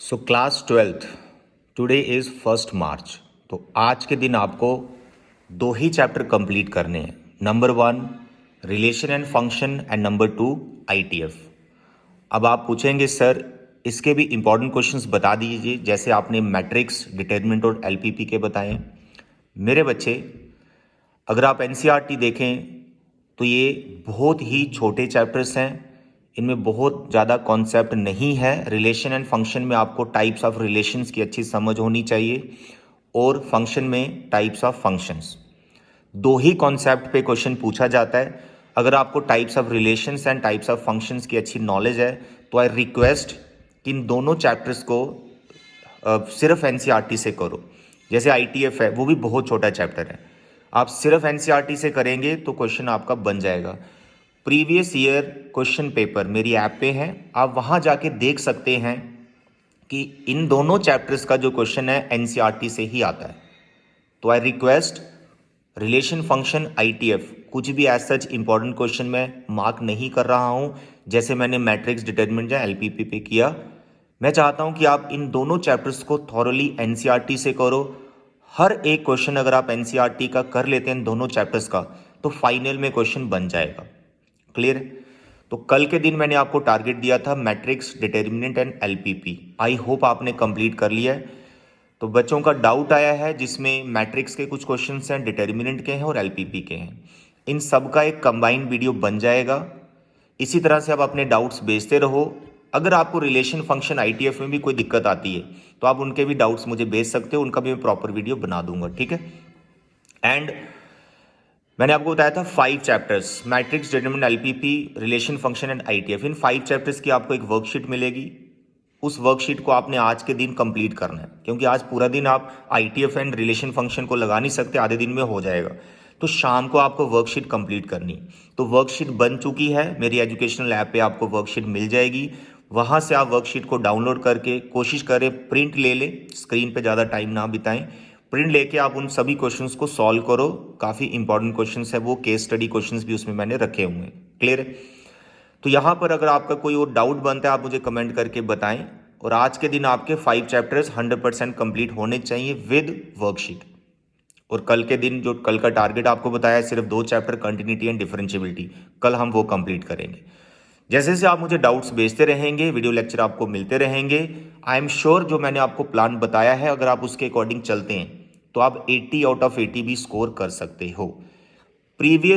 So class 12th today is 1 मार्च। तो आज के दिन आपको दो ही चैप्टर कंप्लीट करने हैं। Number 1 relation and function and number 2 ITF. अब आप पूछेंगे सर इसके भी इंपॉर्टेंट क्वेश्चंस बता दीजिए, जैसे आपने मैट्रिक्स, डिटरमिनेंट और एलपीपी के बताए। मेरे बच्चे, अगर आप एनसीईआरटी देखें तो ये बहुत ही छोटे चैप्टर्स हैं, इनमें बहुत ज़्यादा कॉन्सेप्ट नहीं है। रिलेशन एंड फंक्शन में आपको टाइप्स ऑफ रिलेशंस की अच्छी समझ होनी चाहिए और फंक्शन में टाइप्स ऑफ फंक्शंस। दो ही कॉन्सेप्ट पे क्वेश्चन पूछा जाता है। अगर आपको types of relations and types of functions की अच्छी नॉलेज है तो आई रिक्वेस्ट कि इन दोनों चैप्टर्स को सिर्फ एनसीईआरटी से करो। जैसे आईटीएफ है, वो भी बहुत छोटा चैप्टर है, आप सिर्फ एनसीईआरटी से करेंगे तो क्वेश्चन आपका बन जाएगा। प्रीवियस ईयर क्वेश्चन पेपर मेरी ऐप पे है, आप वहाँ जाके देख सकते हैं कि इन दोनों चैप्टर्स का जो क्वेश्चन है एनसीईआरटी से ही आता है। तो I request relation function ITF कुछ भी एज सच इंपॉर्टेंट क्वेश्चन में मार्क नहीं कर रहा हूँ, जैसे मैंने मैट्रिक्स, डिटरमिनेंट या एलपीपी पे किया। मैं चाहता हूँ कि आप इन दोनों चैप्टर्स को थॉरली एनसीईआरटी से करो। हर एक क्वेश्चन अगर आप एनसीईआरटी का कर लेते हैं दोनों चैप्टर्स का तो फाइनल में क्वेश्चन बन जाएगा। क्लियर? तो कल के दिन मैंने आपको टारगेट दिया था matrix, determinant and LPP. I hope आपने कंप्लीट कर लिया है। तो बच्चों का डाउट आया है जिसमें मैट्रिक्स के कुछ क्वेश्चंस हैं, डिटरमिनेंट के हैं और एलपीपी के हैं। इन सब का एक कंबाइंड वीडियो बन जाएगा। इसी तरह से आप अपने डाउट्स भेजते रहो। अगर आपको रिलेशन फंक्शन आईटीएफ में भी कोई दिक्कत आती है तो आप उनके भी डाउट्स मुझे भेज सकते हो, उनका भी मैं प्रॉपर वीडियो बना दूंगा, ठीक है। एंड मैंने आपको बताया था 5 chapters, matrix, determinant, LPP, relation function and ITF. In 5 chapters की आपको एक वर्कशीट मिलेगी। उस वर्कशीट को आपने आज के दिन कंप्लीट करना है, क्योंकि आज पूरा दिन आप आईटीएफ एंड रिलेशन फंक्शन को लगा नहीं सकते, आधे दिन में हो जाएगा। तो शाम को आपको वर्कशीट कंप्लीट करनी। तो वर्कशीट बन चुकी है, मेरी एजुकेशनल ऐप पे आपको वर्कशीट मिल जाएगी। वहाँ से आप वर्कशीट को डाउनलोड करके कोशिश करें प्रिंट ले लें, स्क्रीन पे ज़्यादा टाइम ना बिताएं। प्रिंट लेके आप उन सभी क्वेश्चंस को सॉल्व करो। काफ़ी इंपॉर्टेंट क्वेश्चंस है वो, केस स्टडी क्वेश्चंस भी उसमें मैंने रखे हुए हैं। क्लियर है? तो यहाँ पर अगर आपका कोई और डाउट बनता है आप मुझे कमेंट करके बताएं। और आज के दिन आपके 5 चैप्टर्स 100% कंप्लीट होने चाहिए विद वर्कशीट। और कल के दिन जो कल का टारगेट आपको बताया है सिर्फ 2 चैप्टर, कंटिन्यूटी एंड डिफरेंशिएबिलिटी, कल हम वो कंप्लीट करेंगे। जैसे जैसे आप मुझे डाउट्स भेजते रहेंगे, वीडियो लेक्चर आपको मिलते रहेंगे। आई एम श्योर जो मैंने आपको प्लान बताया है अगर आप उसके अकॉर्डिंग चलते हैं तो आप 80 आउट ऑफ 80 भी स्कोर कर सकते हो। प्रीवियस